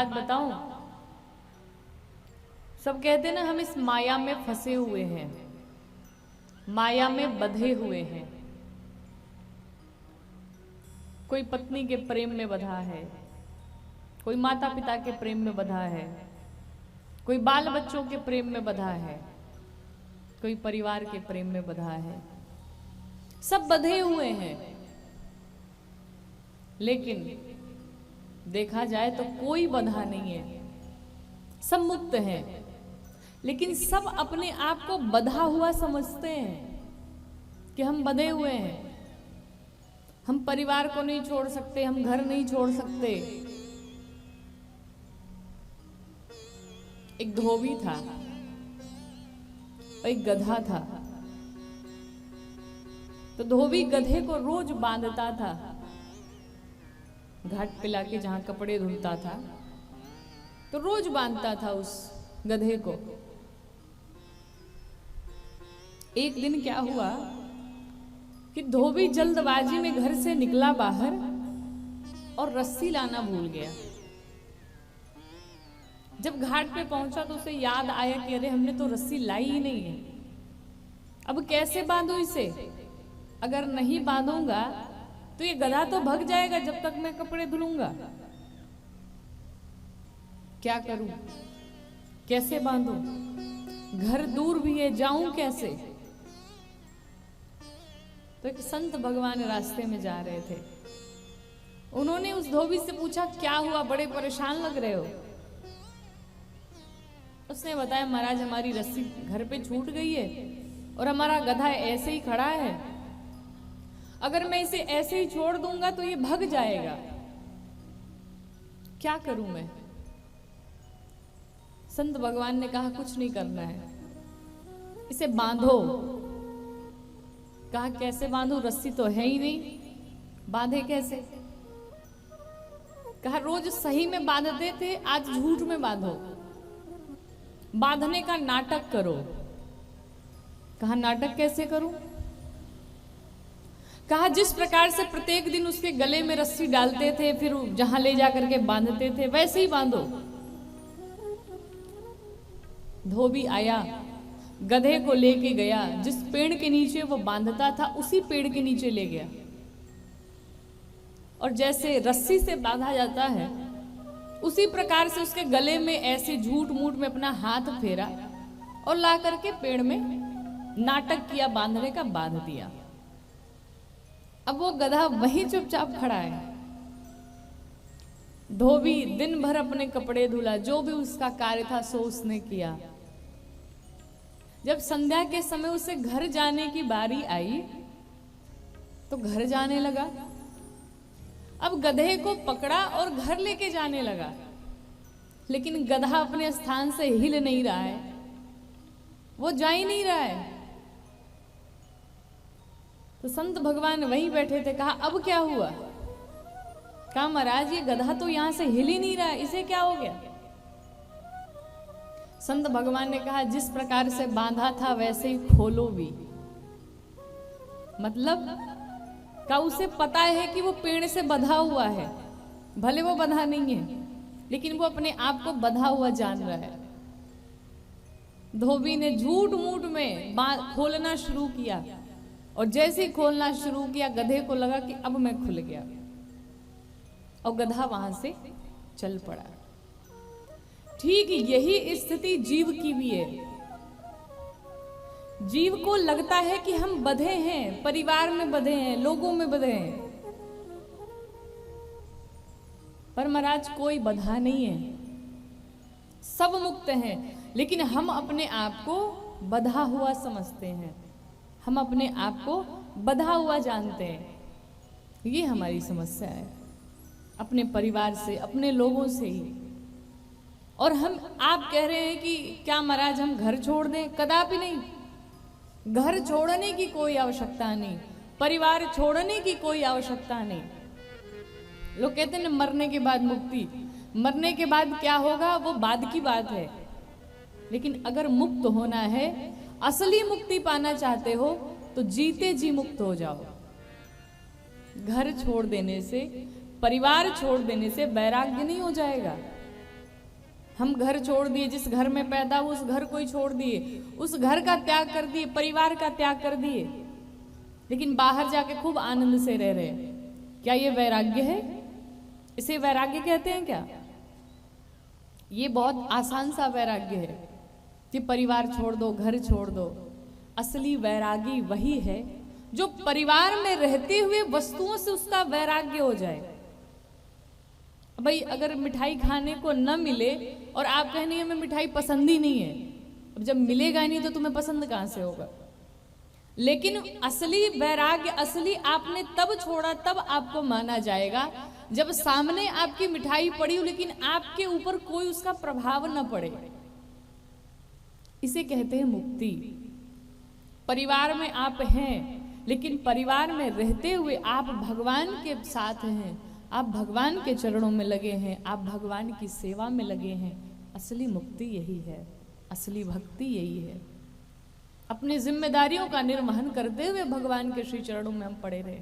बात बताऊं, सब कहते हैं ना हम इस माया में फंसे हुए हैं, माया में बंधे हुए हैं। कोई पत्नी के प्रेम में बंधा है, कोई माता पिता के प्रेम में बंधा है, कोई बाल बच्चों के प्रेम में बंधा है, कोई परिवार के प्रेम में बंधा है। सब बंधे हुए हैं, लेकिन देखा जाए तो कोई बंधा नहीं है, सब मुक्त हैं। लेकिन सब अपने आप को बंधा हुआ समझते हैं कि हम बंधे हुए हैं, हम परिवार को नहीं छोड़ सकते, हम घर नहीं छोड़ सकते। एक धोबी था और एक गधा था। तो धोबी गधे को रोज बांधता था, घाट पे लाके जहां कपड़े धुलता था, तो रोज बांधता था उस गधे को। एक दिन क्या हुआ कि धोबी जल्दबाजी में घर से निकला बाहर और रस्सी लाना भूल गया। जब घाट पे पहुंचा तो उसे याद आया कि अरे हमने तो रस्सी लाई ही नहीं है, अब कैसे बांधूं इसे? अगर नहीं बांधूंगा तो ये गधा तो भग जाएगा जब तक मैं कपड़े धुलूंगा। क्या करूं, कैसे बांधूं? घर दूर भी है, जाऊं कैसे? तो एक संत भगवान रास्ते में जा रहे थे। उन्होंने उस धोबी से पूछा, क्या हुआ, बड़े परेशान लग रहे हो? उसने बताया, महाराज हमारी रस्सी घर पे छूट गई है और हमारा गधा ऐसे ही खड़ा है, अगर मैं इसे ऐसे ही छोड़ दूंगा तो ये भग जाएगा, क्या करूं मैं? संत भगवान ने कहा, कुछ नहीं करना है, इसे बांधो। कहा, कैसे बांधो, रस्सी तो है ही नहीं, बांधे कैसे? कहा, रोज सही में बांधते थे, आज झूठ में बांधो, बांधने का नाटक करो। कहा, नाटक कैसे करूं? कहा, जिस प्रकार से प्रत्येक दिन उसके गले में रस्सी डालते थे, फिर जहां ले जाकर के बांधते थे, वैसे ही बांधो। धोबी आया, गधे को लेके गया, जिस पेड़ के नीचे वो बांधता था उसी पेड़ के नीचे ले गया, और जैसे रस्सी से बांधा जाता है उसी प्रकार से उसके गले में ऐसे झूठ मूठ में अपना हाथ फेरा और ला करके पेड़ में नाटक किया, बांधने का बांध दिया। अब वो गधा वहीं चुपचाप खड़ा है। धोबी दिन भर अपने कपड़े धुला, जो भी उसका कार्य था सो उसने किया। जब संध्या के समय उसे घर जाने की बारी आई तो घर जाने लगा। अब गधे को पकड़ा और घर लेके जाने लगा, लेकिन गधा अपने स्थान से हिल नहीं रहा है, वो जा ही नहीं रहा है। तो संत भगवान वहीं बैठे थे। कहा, अब क्या हुआ? कहा, महाराज ये गधा तो यहां से हिल ही नहीं रहा है, इसे क्या हो गया? संत भगवान ने कहा, जिस प्रकार से बांधा था वैसे ही खोलो भी। मतलब का उसे पता है कि वो पेड़ से बंधा हुआ है, भले वो बंधा नहीं है, लेकिन वो अपने आप को बंधा हुआ जान रहा है। धोबी ने झूठ मूठ में खोलना शुरू किया, और जैसे ही खोलना शुरू किया गधे को लगा कि अब मैं खुल गया, और गधा वहां से चल पड़ा। ठीक यही स्थिति जीव की भी है। जीव को लगता है कि हम बंधे हैं, परिवार में बंधे हैं, लोगों में बंधे हैं, पर महाराज कोई बंधा नहीं है, सब मुक्त हैं। लेकिन हम अपने आप को बंधा हुआ समझते हैं, हम अपने आप को बंधा हुआ जानते हैं। ये हमारी समस्या है, अपने परिवार से, अपने लोगों से ही। और आप कह रहे हैं कि क्या महाराज हम घर छोड़ दें? कदापि नहीं, घर छोड़ने की कोई आवश्यकता नहीं, परिवार छोड़ने की कोई आवश्यकता नहीं। लोग कहते हैं ना, मरने के बाद मुक्ति, मरने के बाद क्या होगा वो बाद की बात है। लेकिन अगर मुक्त होना है, असली मुक्ति पाना चाहते हो तो जीते जी मुक्त हो जाओ। घर छोड़ देने से, परिवार छोड़ देने से वैराग्य नहीं हो जाएगा, हम घर छोड़ दिए, जिस घर में पैदा हुए उस घर को ही छोड़ दिए, उस घर का त्याग कर दिए, परिवार का त्याग कर दिए, लेकिन बाहर जाके खूब आनंद से रह रहे हैं। क्या ये वैराग्य है? इसे वैराग्य कहते हैं क्या? ये बहुत आसान सा वैराग्य है कि परिवार छोड़ दो, घर छोड़ दो। असली वैरागी वही है जो परिवार में रहते हुए वस्तुओं से उसका वैराग्य हो जाए। भाई अगर मिठाई खाने को न मिले और आप कहनी है हमें मिठाई पसंद ही नहीं है, अब जब मिलेगा नहीं तो तुम्हें पसंद कहां से होगा? लेकिन असली वैराग्य, असली आपने तब छोड़ा, तब आपको माना जाएगा जब सामने आपकी मिठाई पड़ी हो लेकिन आपके ऊपर कोई उसका प्रभाव न पड़े। इसे कहते हैं मुक्ति। परिवार में आप हैं लेकिन परिवार में रहते हुए आप भगवान के साथ हैं, आप भगवान के चरणों में लगे हैं, आप भगवान की सेवा में लगे हैं। असली मुक्ति यही है, असली भक्ति यही है। अपनी जिम्मेदारियों का निर्वहन करते हुए भगवान के श्री चरणों में हम पड़े रहे।